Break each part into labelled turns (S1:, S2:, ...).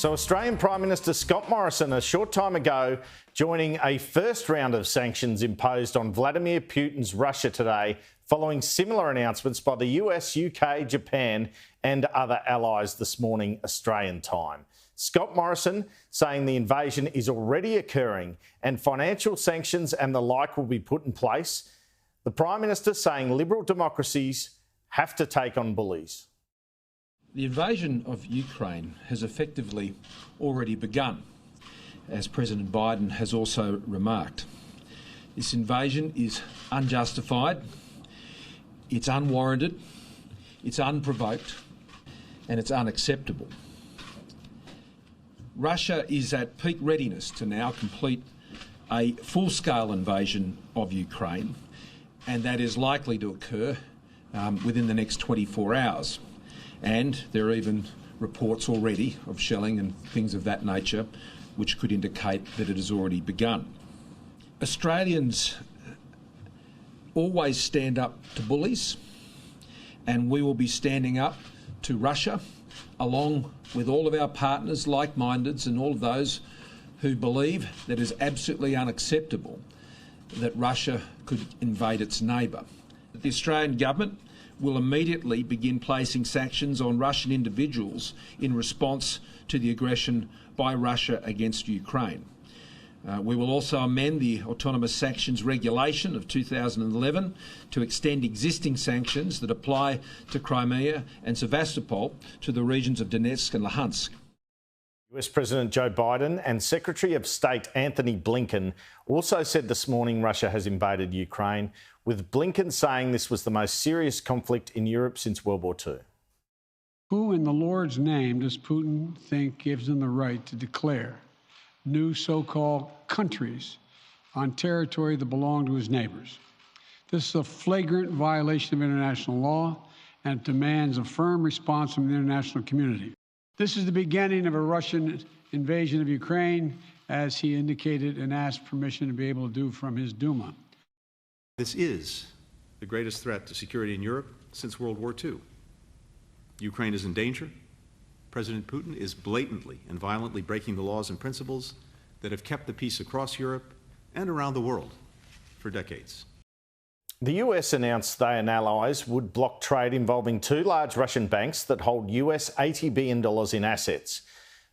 S1: So Australian Prime Minister Scott Morrison a short time ago joining a first round of sanctions imposed on Vladimir Putin's Russia today, following similar announcements by the US, UK, Japan and other allies this morning Australian time. Scott Morrison saying the invasion is already occurring and financial sanctions and the like will be put in place. The Prime Minister saying liberal democracies have to take on bullies.
S2: The invasion of Ukraine has effectively already begun, as President Biden has also remarked. This invasion is unjustified, it's unwarranted, it's unprovoked, and it's unacceptable. Russia is at peak readiness to now complete a full-scale invasion of Ukraine, and that is likely to occur within the next 24 hours. And there are even reports already of shelling and things of that nature which could indicate that it has already begun. Australians always stand up to bullies, and we will be standing up to Russia along with all of our partners, like-mindeds, and all of those who believe that it is absolutely unacceptable that Russia could invade its neighbour. The Australian government will immediately begin placing sanctions on Russian individuals in response to the aggression by Russia against Ukraine. We will also amend the Autonomous Sanctions Regulation of 2011 to extend existing sanctions that apply to Crimea and Sevastopol to the regions of Donetsk and Luhansk.
S1: US President Joe Biden and Secretary of State Anthony Blinken also said this morning Russia has invaded Ukraine, with Blinken saying this was the most serious conflict in Europe since World War II.
S3: Who in the Lord's name does Putin think gives him the right to declare new so-called countries on territory that belong to his neighbors? This is a flagrant violation of international law and demands a firm response from the international community. This is the beginning of a Russian invasion of Ukraine, as he indicated and asked permission to be able to do from his Duma.
S4: This is the greatest threat to security in Europe since World War II. Ukraine is in danger. President Putin is blatantly and violently breaking the laws and principles that have kept the peace across Europe and around the world for decades.
S1: The US announced they and allies would block trade involving two large Russian banks that hold US $80 billion in assets.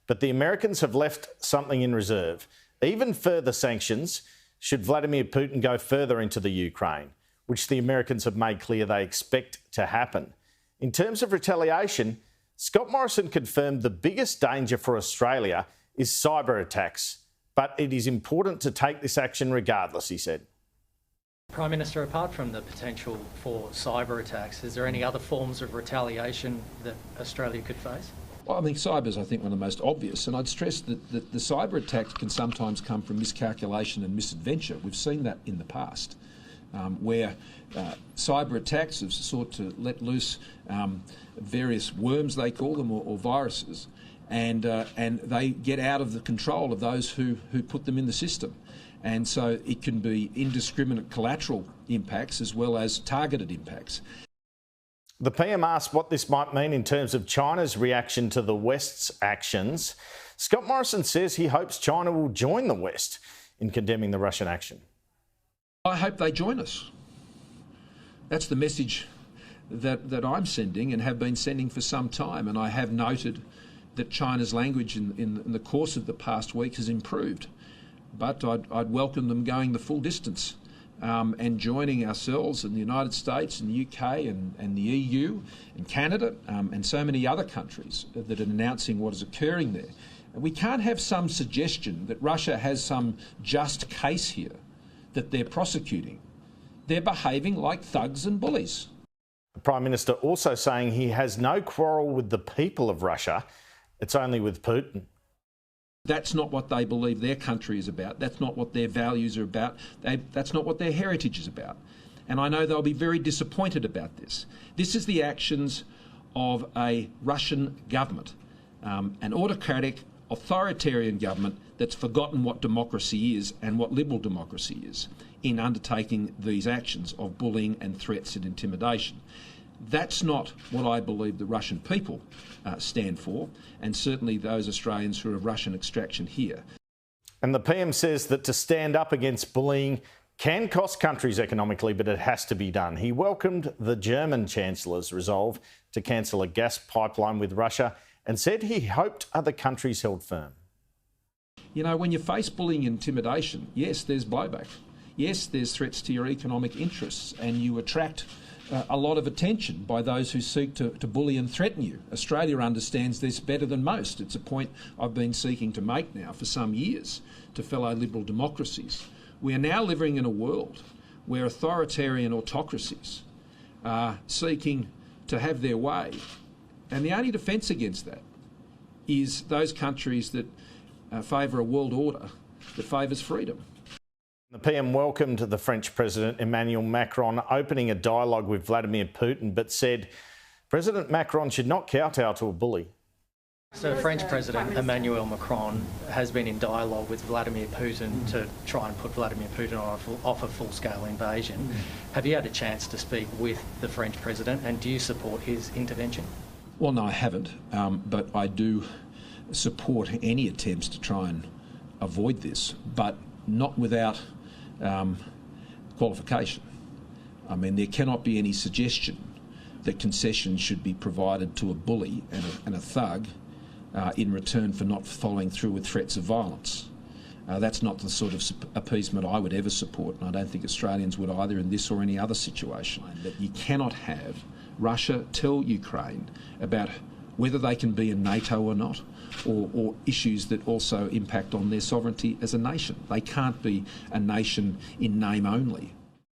S1: But the Americans have left something in reserve. Even further sanctions should Vladimir Putin go further into the Ukraine, which the Americans have made clear they expect to happen. In terms of retaliation, Scott Morrison confirmed the biggest danger for Australia is cyber attacks, but it is important to take this action regardless, he said.
S5: Prime Minister, apart from the potential for cyber attacks, is there any other forms of retaliation that Australia could face?
S2: Well, I think cyber is, one of the most obvious, and I'd stress that the cyber attacks can sometimes come from miscalculation and misadventure. We've seen that in the past, where cyber attacks have sought to let loose various worms, they call them, or viruses, and they get out of the control of those who put them in the system. And so it can be indiscriminate collateral impacts as well as targeted impacts.
S1: The PM asked what this might mean in terms of China's reaction to the West's actions. Scott Morrison says he hopes China will join the West in condemning the Russian action.
S2: I hope they join us. That's the message that I'm sending and have been sending for some time. And I have noted that China's language in the course of the past week has improved. But I'd welcome them going the full distance and joining ourselves in the United States and the UK and the EU and Canada and so many other countries that are announcing what is occurring there. And we can't have some suggestion that Russia has some just case here that they're prosecuting. They're behaving like thugs and bullies.
S1: The Prime Minister also saying he has no quarrel with the people of Russia. It's only with Putin.
S2: That's not what they believe their country is about. That's not what their values are about. That's not what their heritage is about. And I know they'll be very disappointed about this. This is the actions of a Russian government, an autocratic, authoritarian government that's forgotten what democracy is and what liberal democracy is in undertaking these actions of bullying and threats and intimidation. That's not what I believe the Russian people stand for, and certainly those Australians who are of Russian extraction here.
S1: And the PM says that to stand up against bullying can cost countries economically, but it has to be done. He welcomed the German Chancellor's resolve to cancel a gas pipeline with Russia and said he hoped other countries held firm.
S2: You know, when you face bullying and intimidation, yes, there's blowback. Yes, there's threats to your economic interests, and you attract a lot of attention by those who seek to bully and threaten you. Australia understands this better than most. It's a point I've been seeking to make now for some years to fellow liberal democracies. We are now living in a world where authoritarian autocracies are seeking to have their way, and the only defence against that is those countries that favour a world order that favours freedom.
S1: The PM welcomed the French President Emmanuel Macron opening a dialogue with Vladimir Putin, but said President Macron should not kowtow to a bully.
S5: So French President Emmanuel Macron has been in dialogue with Vladimir Putin to try and put Vladimir Putin off a full-scale invasion. Have you had a chance to speak with the French President, and do you support his intervention?
S2: Well, no, I haven't, but I do support any attempts to try and avoid this, but not without qualification. I mean, there cannot be any suggestion that concessions should be provided to a bully and a thug in return for not following through with threats of violence. That's not the sort of appeasement I would ever support, and I don't think Australians would either in this or any other situation. That you cannot have Russia tell Ukraine about whether they can be in NATO or not, or issues that also impact on their sovereignty as a nation. They can't be a nation in name only.